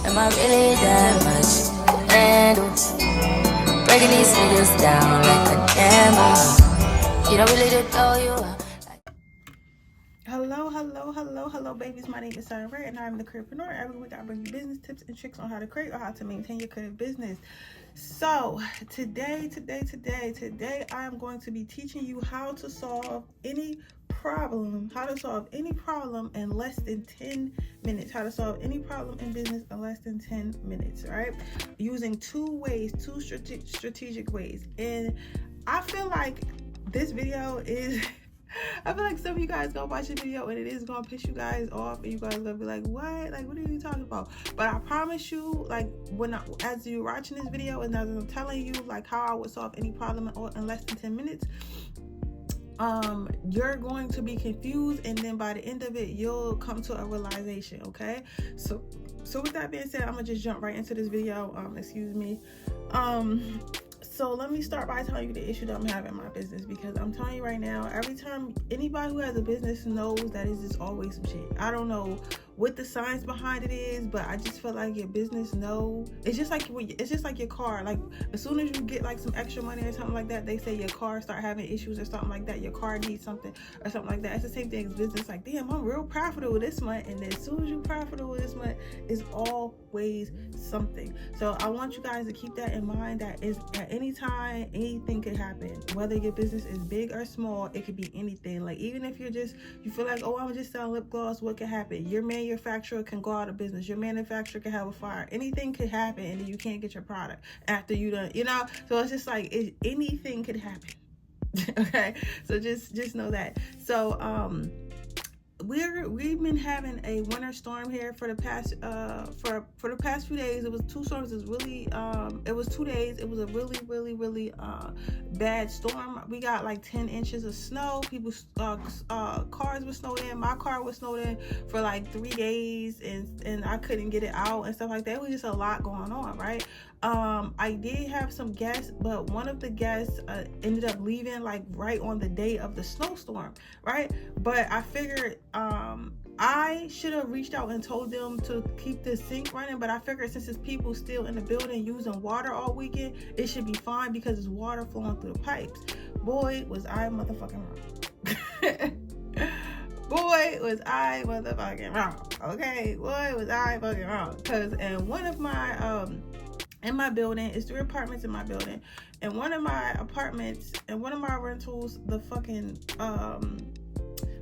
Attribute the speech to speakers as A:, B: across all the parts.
A: Am I really that much to handle? Breaking these niggas down like a gamble. You don't really know you are.
B: Hello, babies. My name is Sarah Ray, and I'm the careerpreneur. Every week, I bring you business tips and tricks on how to create or how to maintain your creative business. So, today, I am going to be teaching you how to solve any problem in less than 10 minutes. How to solve any problem in business in less than 10 minutes, right? Using two strategic ways. And I feel like this video is... I feel like some of you guys gonna watch the video and it is gonna piss you guys off, and you guys gonna be like, what? Like, what are you talking about? But I promise you, like, as you're watching this video and as I'm telling you, like, how I would solve any problem in less than 10 minutes, you're going to be confused, and then by the end of it, you'll come to a realization, okay? So with that being said, I'm gonna just jump right into this video. Excuse me. So let me start by telling you the issue that I'm having in my business, because I'm telling you right now, every time anybody who has a business knows that it's just always some shit. I don't know what the science behind it is, but I just feel like your business it's just like your car. Like, as soon as you get like some extra money or something like that, they say your car start having issues or something like that. Your car needs something or something like that. It's the same thing as business. Like, damn, I'm real profitable this month, and then as soon as you're profitable this month, it's always something. So I want you guys to keep that in mind, that is at any time anything could happen. Whether your business is big or small, it could be anything. Like, even if you feel like, oh, I'm just selling lip gloss, what could happen? Your manufacturer can go out of business. Your manufacturer can have a fire. Anything could happen, and then you can't get your product after you done, so it's just like anything could happen. Okay, so just know that. So we've been having a winter storm here for the past for the past few days. It was two storms. It was 2 days. It was a really bad storm. We got like 10 inches of snow. People's cars were snowed in. My car was snowed in for like 3 days, and I couldn't get it out and stuff like that. It was just a lot going on, right? I did have some guests, but one of the guests ended up leaving like right on the day of the snowstorm, right? But I figured I should have reached out and told them to keep the sink running, but I figured since it's people still in the building using water all weekend, it should be fine because it's water flowing through the pipes. Boy, was I motherfucking wrong. Boy, was I motherfucking wrong. Okay, boy, was I fucking wrong. Because in one of my in my building, it's 3 apartments in my building, and one of my apartments and one of my rentals, the fucking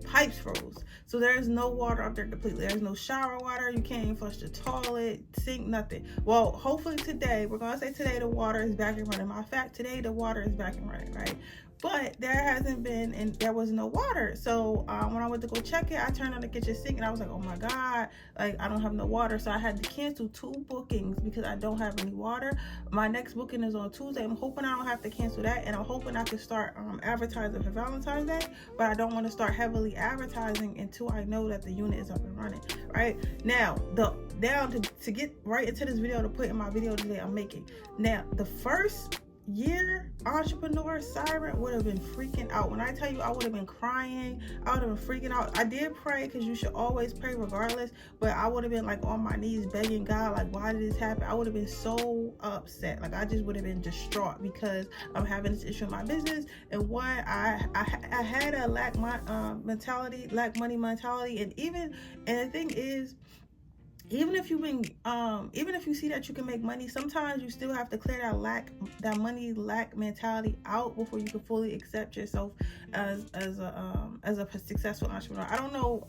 B: pipes froze. So there's no water up there completely. There's no shower water. You can't even flush the toilet, sink, nothing. Well, hopefully today, we're gonna say today the water is back and running. Matter of fact, today the water is back and running, right? But there hasn't been, and there was no water. So when I went to go check it, I turned on the kitchen sink and I was like, oh my God, like, I don't have no water. So I had to cancel 2 bookings because I don't have any water. My next booking is on Tuesday. I'm hoping I don't have to cancel that, and I'm hoping I can start advertising for Valentine's Day, but I don't want to start heavily advertising until I know that the unit is up and running, right? Now, to get right into this video, to put in my video today I'm making. Now, the first year entrepreneur Siren would have been freaking out. When I tell you, I would have been crying, I would have been freaking out. I did pray, because you should always pray regardless, but I would have been like on my knees begging God, like, why did this happen? I would have been so upset. Like, I just would have been distraught because I'm having this issue in my business. And one, I had a lack money mentality, and the thing is, even if you see that you can make money, sometimes you still have to clear that money lack mentality out before you can fully accept yourself as a successful entrepreneur. I don't know.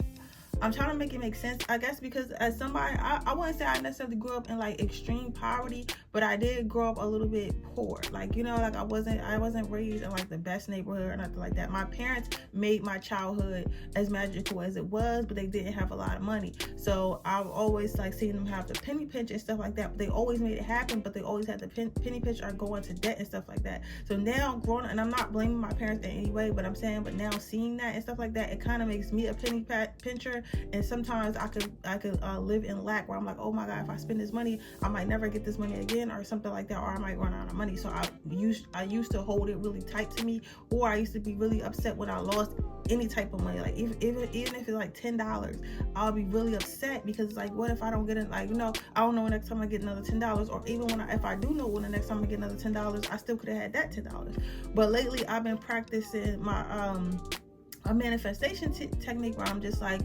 B: I'm trying to make it make sense, I guess, because as somebody, I wouldn't say I necessarily grew up in like extreme poverty, but I did grow up a little bit poor. Like, like I wasn't raised in like the best neighborhood or nothing like that. My parents made my childhood as magical as it was, but they didn't have a lot of money. So I've always like seen them have the penny pinch and stuff like that. But they always made it happen, but they always had the penny pinch or go into debt and stuff like that. So now growing up, and I'm not blaming my parents in any way, but I'm saying, but now seeing that and stuff like that, it kind of makes me a penny pincher. And sometimes I could live in lack, where I'm like, oh my God, if I spend this money, I might never get this money again, or something like that, or I might run out of money. So I used to hold it really tight to me, or I used to be really upset when I lost any type of money. Like even if it's like $10, I'll be really upset, because it's like, what if I don't get it? Like, I don't know when next time I get another $10, or even if I do know when the next time I get another $10, I still could have had that $10. But lately I've been practicing my a manifestation technique, where I'm just like,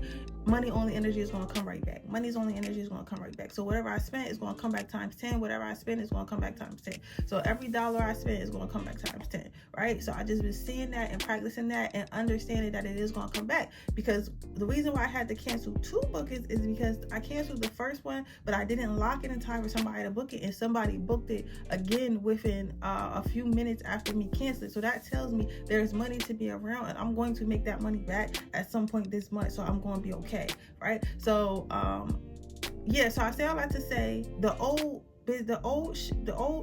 B: money only energy is going to come right back. Money's only energy is going to come right back. So whatever I spent is going to come back times 10. Whatever I spend is going to come back times 10. So every dollar I spend is going to come back times 10, right? So I just been seeing that and practicing that and understanding that it is going to come back. Because the reason why I had to cancel 2 bookings is because I canceled the first one, but I didn't lock it in time for somebody to book it, and somebody booked it again within a few minutes after me canceling. So that tells me there's money to be around, and I'm going to make that money back at some point this month. So I'm going to be okay, right? So so I say all that to say, the old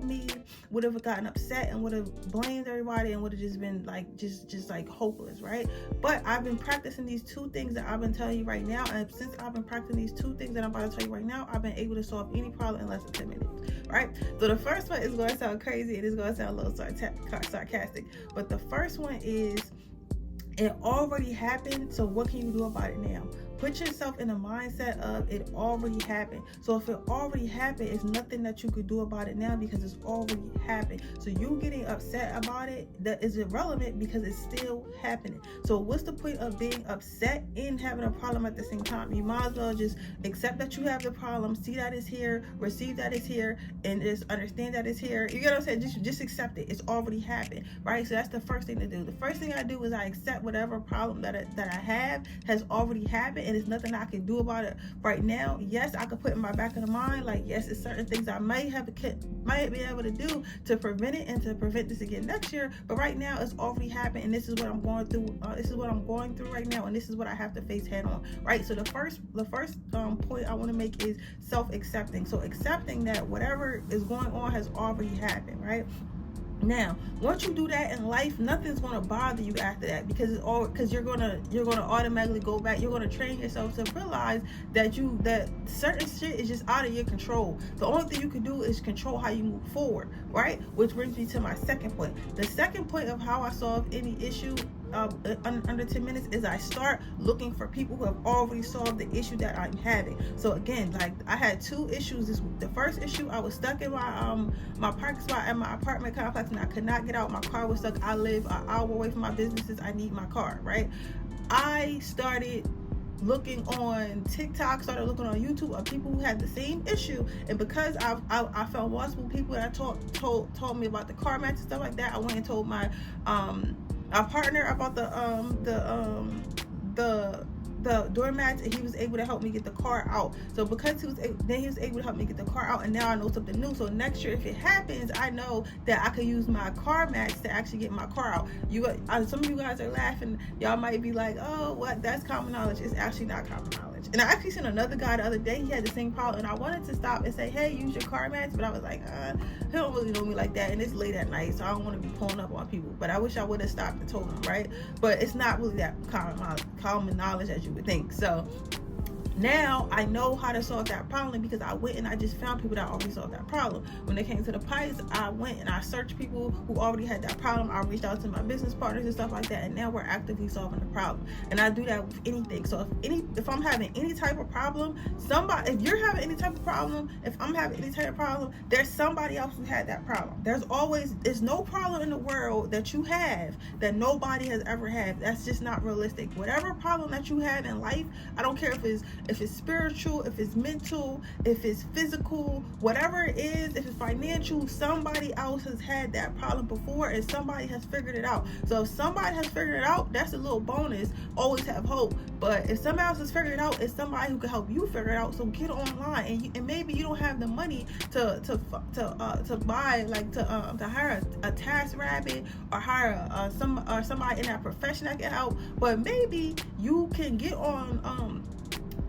B: me would have gotten upset and would have blamed everybody and would have just been like just like hopeless, right? But I've been practicing these 2 things that I've been telling you right now, and since I've been practicing these 2 things that I'm about to tell you right now, I've been able to solve any problem in less than 10 minutes, right? So the first one is going to sound crazy, and it's going to sound a little sarcastic, but the first one is, it already happened, so what can you do about it now? Put yourself in the mindset of it already happened. So if it already happened, it's nothing that you could do about it now, because it's already happened. So you getting upset about it, that is irrelevant, because it's still happening. So what's the point of being upset and having a problem at the same time? You might as well just accept that you have the problem, see that it's here, receive that it's here, and just understand that it's here. You get what I'm saying? Just accept it. It's already happened, right? So that's the first thing to do. The first thing I do is I accept whatever problem that I have has already happened, and it's nothing I can do about it right now. Yes, I could put in my back of the mind, like, yes, it's certain things I might be able to do to prevent it and to prevent this again next year. But right now, it's already happened, and this is what I'm going through. This is what I'm going through right now, and this is what I have to face head on, right? So the first point I want to make is self-accepting. So accepting that whatever is going on has already happened, right? Now, once you do that in life, nothing's gonna bother you after that, because you're gonna automatically go back. You're gonna train yourself to realize that certain shit is just out of your control. The only thing you can do is control how you move forward, right? Which brings me to my second point. The second point of how I solve any issue under 10 minutes is I start looking for people who have already solved the issue that I'm having. So again, like, I had 2 issues this week. The first issue, I was stuck in my parking spot at my apartment complex, and I could not get out. My car was stuck. I live an hour away from my businesses. I need my car, right? I started looking on TikTok, started looking on YouTube of people who had the same issue, and because I found multiple people that told me about the car mats and stuff like that, I went and told my partner about the doormats, and he was able to help me get the car out. So because he was able to help me get the car out, and now I know something new. So next year, if it happens, I know that I could use my car mats to actually get my car out. Some of you guys are laughing. Y'all might be like, oh, what? That's common knowledge. It's actually not common knowledge. And I actually seen another guy the other day. He had the same problem, and I wanted to stop and say, hey, use your car mats, but I was like, he don't really know me like that, and it's late at night, so I don't want to be pulling up on people. But I wish I would have stopped and told him, right? But it's not really that common knowledge as you would think. So now I know how to solve that problem, because I went and I just found people that already solved that problem. When it came to the pipes, I went and I searched people who already had that problem. I reached out to my business partners and stuff like that, and now we're actively solving the problem. And I do that with anything. So if I'm having any type of problem, if you're having any type of problem, if I'm having any type of problem, there's somebody else who had that problem. There's no problem in the world that you have that nobody has ever had. That's just not realistic. Whatever problem that you have in life, I don't care if it's spiritual, if it's mental, if it's physical, whatever it is, if it's financial, somebody else has had that problem before, and somebody has figured it out. So if somebody has figured it out, that's a little bonus. Always have hope. But if somebody else has figured it out, it's somebody who can help you figure it out. So get online, and maybe you don't have the money to buy, like, to hire a task rabbit, or hire somebody in that profession that can help. But maybe you can get on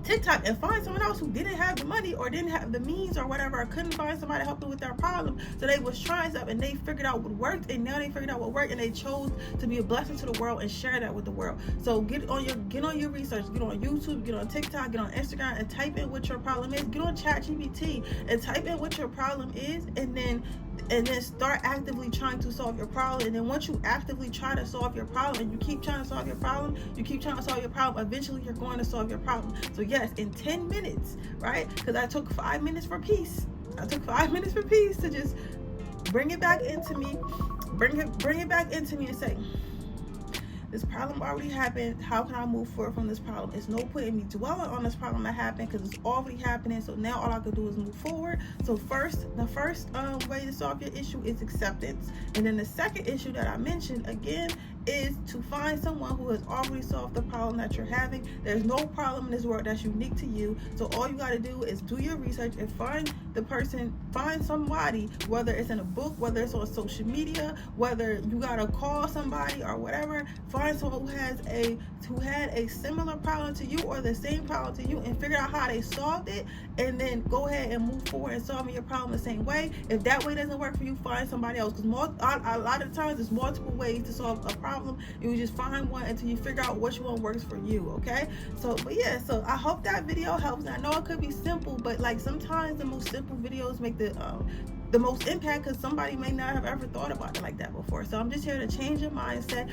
B: TikTok and find someone else who didn't have the money or didn't have the means or whatever, or couldn't find somebody to help them with their problem. So they was trying stuff and they figured out what worked, and now they figured out what worked, and they chose to be a blessing to the world and share that with the world. So get on your research, get on YouTube, get on TikTok, get on Instagram, and type in what your problem is. Get on ChatGPT and type in what your problem is, and then start actively trying to solve your problem. And then once you actively try to solve your problem, and you keep trying to solve your problem, eventually you're going to solve your problem. So yes, in 10 minutes, right? Because I took 5 minutes for peace. To just bring it back into me, bring it back into me and say, this problem already happened. How can I move forward from this problem? It's no point in me dwelling on this problem that happened, because it's already happening. So now all I can do is move forward. So the first way to solve your issue is acceptance. And then the second issue that I mentioned again is to find someone who has already solved the problem that you're having. There's no problem in this world that's unique to you. So all you got to do is do your research and find somebody, whether it's in a book, whether it's on social media, whether you got to call somebody or whatever. Find someone who had a similar problem to you or the same problem to you, and figure out how they solved it, and then go ahead and move forward and solve your problem the same way. If that way doesn't work for you, find somebody else, because a lot of times there's multiple ways to solve a problem. You just find one until you figure out which one works for you. Okay, so I hope that video helps. I know it could be simple, but like sometimes the most simple videos make the most impact, because somebody may not have ever thought about it like that before. So I'm just here to change your mindset,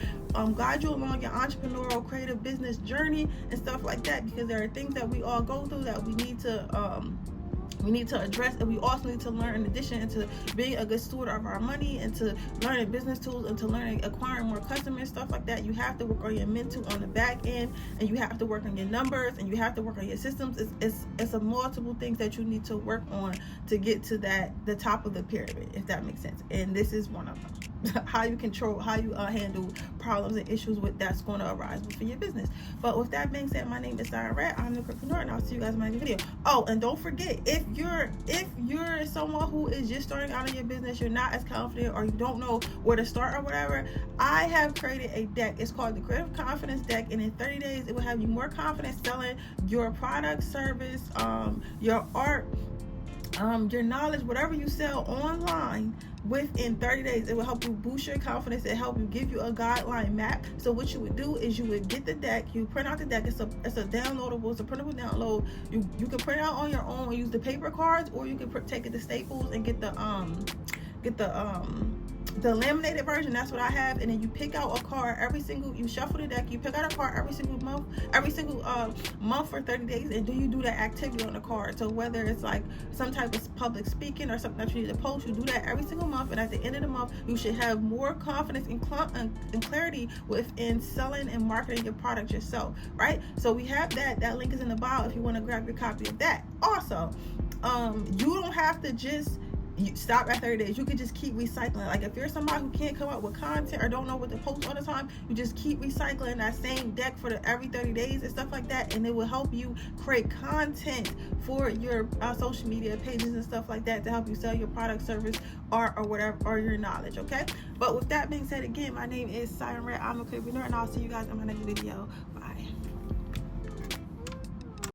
B: guide you along your entrepreneurial creative business journey and stuff like that, because there are things that we all go through that we need to address, and we also need to learn, in addition to being a good steward of our money, and to learning business tools, and to acquiring more customers, stuff like that. You have to work on your mental on the back end, and you have to work on your numbers, and you have to work on your systems. It's a multiple things that you need to work on to get to the top of the pyramid, if that makes sense. And this is one of them. How you handle problems and issues that's going to arise within your business. But with that being said, my name is Sarah Red. I'm the entrepreneur, and I'll see you guys in my next video. Oh, and don't forget, if you're someone who is just starting out in your business, you're not as confident, or you don't know where to start or whatever, I have created a deck. It's called the Creative Confidence Deck, and in 30 days it will have you more confident selling your product, service, your art, your knowledge, whatever you sell online. Within 30 days, it will help you boost your confidence. It help you, give you a guideline map. So what you would do is you would get the deck, you print out the deck. It's a downloadable, it's a printable download. You can print it out on your own and use the paper cards, or you can take it to Staples and get the laminated version. That's what I have. And then you pick out a card you shuffle the deck, you pick out a card every single month for 30 days, and you do that activity on the card. So whether it's like some type of public speaking or something that you need to post, you do that every single month, and at the end of the month you should have more confidence and clarity within selling and marketing your product yourself, right? So we have that link is in the bio if you want to grab your copy of that. Also, you don't have to just stop at 30 days. You could just keep recycling. Like if you're somebody who can't come up with content or don't know what to post all the time, you just keep recycling that same deck for every 30 days and stuff like that, and it will help you create content for your social media pages and stuff like that to help you sell your product, service, or whatever, or your knowledge. Okay, but with that being said, again, my name is Siren Red. I'm a entrepreneur, and I'll see you guys in my next video. Bye.